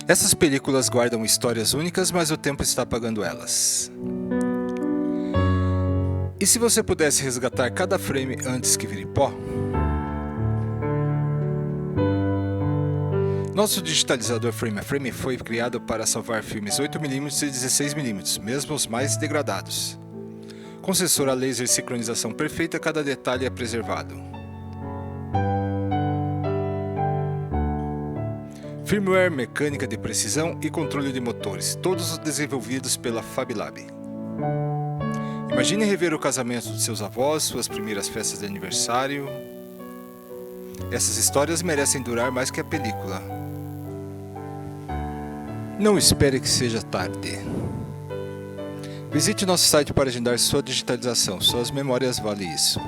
Essas películas guardam histórias únicas, mas o tempo está apagando elas. E se você pudesse resgatar cada frame antes que vire pó? Nosso digitalizador Frame a Frame foi criado para salvar filmes 8mm e 16mm, mesmo os mais degradados. Com sensor a laser e sincronização perfeita, cada detalhe é preservado. Firmware, mecânica de precisão e controle de motores, todos desenvolvidos pela FabLab. Imagine rever o casamento de seus avós, suas primeiras festas de aniversário. Essas histórias merecem durar mais que a película. Não espere que seja tarde. Visite nosso site para agendar sua digitalização, suas memórias valem isso.